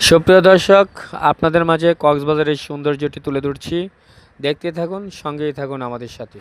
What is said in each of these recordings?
সুপ্রিয় দর্শক, আপনাদের মাঝে কক্সবাজারের সৌন্দর্যটি তুলে ধরছি। দেখতে থাকুন, সঙ্গেই থাকুন আমাদের সাথে।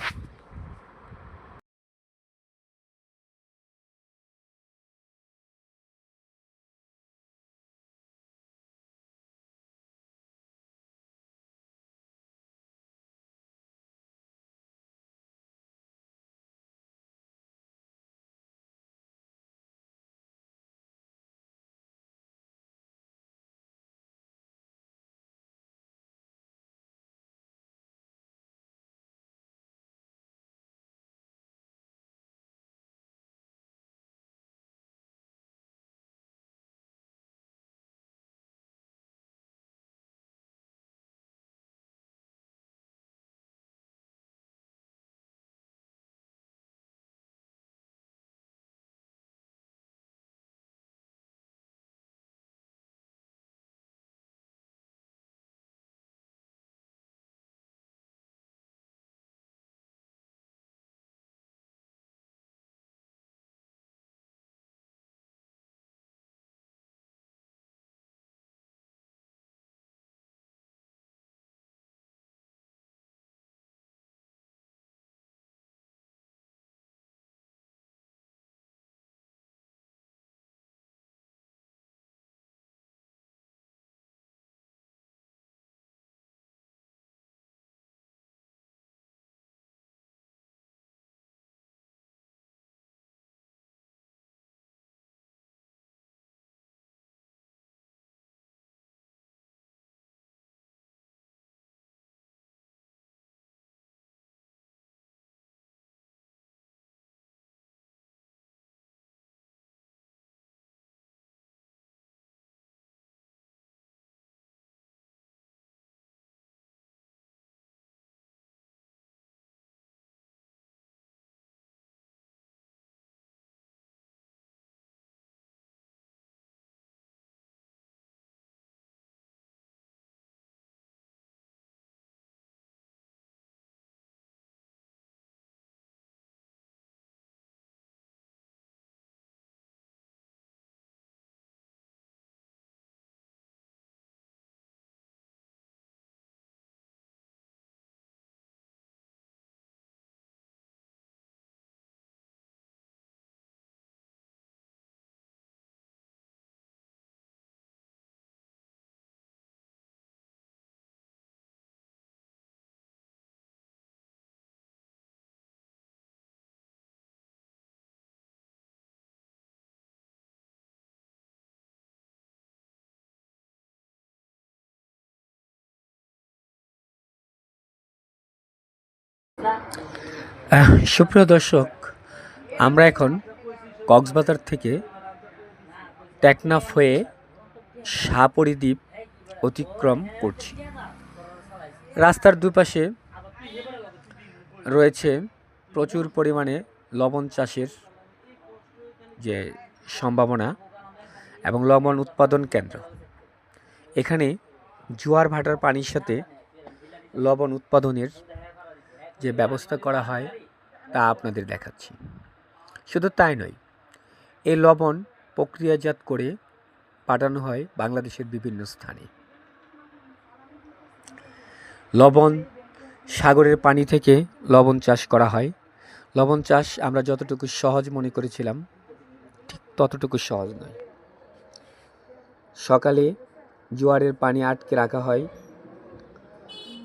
সুপ্রিয় দর্শক, আমরা এখন কক্সবাজার থেকে টেকনাফ হয়ে শাহপরী দ্বীপ অতিক্রম করছি। রাস্তার দুপাশে রয়েছে প্রচুর পরিমাণে লবণ চাষের যে সম্ভাবনা এবং লবণ উৎপাদন কেন্দ্র। এখানে জোয়ার ভাটার পানির সাথে লবণ উৎপাদনের যে ব্যবস্থা করা হয় তা আপনাদের দেখাচ্ছি। শুধু তাই নয়, এই লবণ প্রক্রিয়াজাত করে পাঠানো হয় বাংলাদেশের বিভিন্ন স্থানে। লবণ সাগরের পানি থেকে লবণ চাষ করা হয়। লবণ চাষ আমরা যতটুকু সহজ মনে করেছিলাম, ঠিক ততটুকু সহজ নয়। সকালে জোয়ারের পানি আটকে রাখা হয়,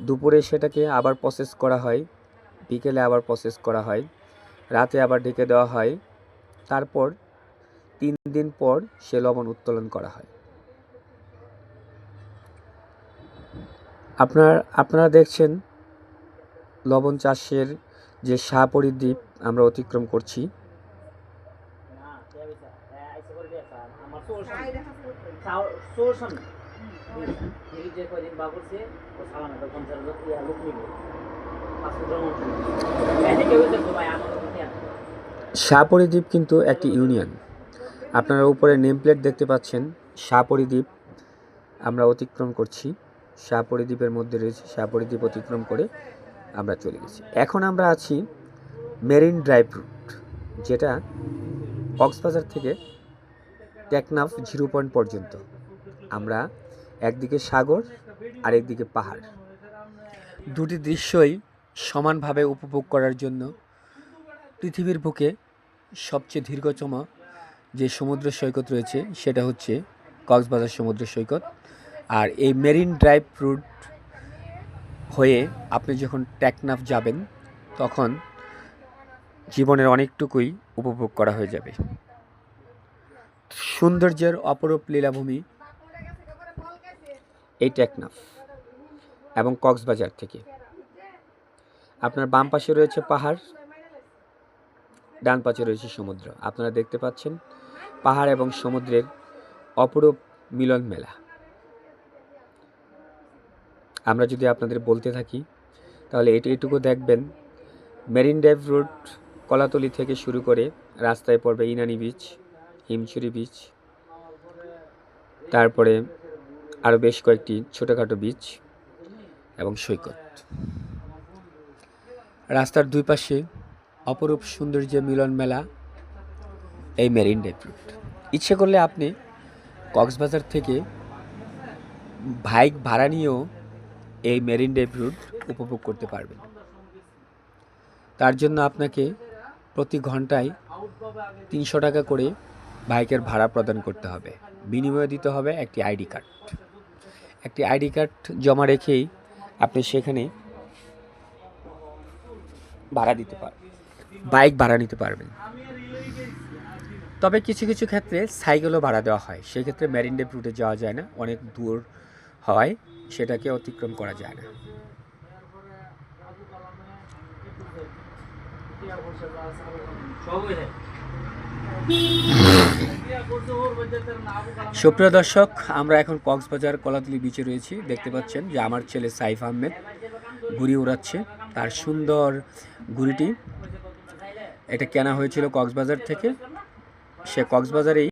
দুপুরে সেটাকে আবার প্রসেস করা হয়, বিকেলে আবার প্রসেস করা হয়, রাতে আবার ঢেকে দেওয়া হয়, তারপর 3 দিন পর সে লবণ উত্তোলন করা হয়। আপনারা দেখছেন লবণ চাষের যে শাহপরী দ্বীপ আমরা অতিক্রম করছি। শাহপরী দ্বীপ কিন্তু একটি ইউনিয়ন। আপনারা উপরে নেম প্লেট দেখতে পাচ্ছেন, শাহপরী দ্বীপ আমরা অতিক্রম করছি। শাহপরী দ্বীপের মধ্যে রয়েছে, শাহপরী দ্বীপ অতিক্রম করে আমরা চলে গেছি। এখন আমরা আছি মেরিন ড্রাইভ রুট, যেটা কক্সবাজার থেকে টেকনাফ 0 পয়েন্ট পর্যন্ত। আমরা একদিকে সাগর আর একদিকে পাহাড়। দুটি দৃশ্যই সমানভাবে উপভোগ করার জন্য পৃথিবীর বুকে সবচেয়ে দীর্ঘতম যে সমুদ্র সৈকত রয়েছে সেটা হচ্ছে কক্সবাজার সমুদ্র সৈকত। আর এই মেরিন ড্রাইভ রুট হয়ে আপনি যখন টেকনাফ যাবেন তখন জীবনের অনেকটুকুই উপভোগ করা হয়ে যাবে। সৌন্দর্যের অপরূপ লীলাভূমি এই টেকনাফ এবং কক্সবাজার থেকে। আপনার বাম পাশে রয়েছে পাহাড়, ডান পাশে রয়েছে সমুদ্র। আপনারা দেখতে পাচ্ছেন পাহাড় এবং সমুদ্রের অপরূপ মিলন মেলা। আমরা যদি আপনাদের বলতে থাকি তাহলে এটুকু দেখবেন, মেরিন ড্রাইভ রুট কলাতলি থেকে শুরু করে রাস্তায় পড়বে ইনানি বিচ, হিমছড়ি বিচ, তারপরে আরও বেশ কয়েকটি ছোটোখাটো বিচ এবং সৈকত। রাস্তার দুই পাশে অপরূপ সৌন্দর্যের মিলন মেলা এই মেরিন ড্রাইভ রুট। ইচ্ছে করলে আপনি কক্সবাজার থেকে বাইক ভাড়া নিয়েও এই মেরিন ড্রাইভ রুট উপভোগ করতে পারবেন। তার জন্য আপনাকে প্রতি ঘন্টায় 300 টাকা করে বাইকের ভাড়া প্রদান করতে হবে। বিনিময়ে দিতে হবে একটি আইডি কার্ড। একটি আইডি কার্ড জমা রেখেই আপনি সেখানে ভাড়া দিতে পারবেন, বাইক ভাড়া নিতে পারবেন। তবে কিছু কিছু ক্ষেত্রে সাইকেলও ভাড়া দেওয়া হয়। সেক্ষেত্রে মেরিন ড্রাইভ রুটে যাওয়া যায় না, অনেক দূর হয়, সেটাকে অতিক্রম করা যায় না। সুপ্রিয় দর্শক, আমরা এখন কক্সবাজার কলাতলি বিচে রয়েছি। দেখতে পাচ্ছেন যে আমার ছেলে সাইফ আহমেদ ঘুড়ি উড়াচ্ছে। তার সুন্দর ঘুড়িটি এটা কেনা হয়েছিল কক্সবাজার থেকে। সে কক্সবাজারেই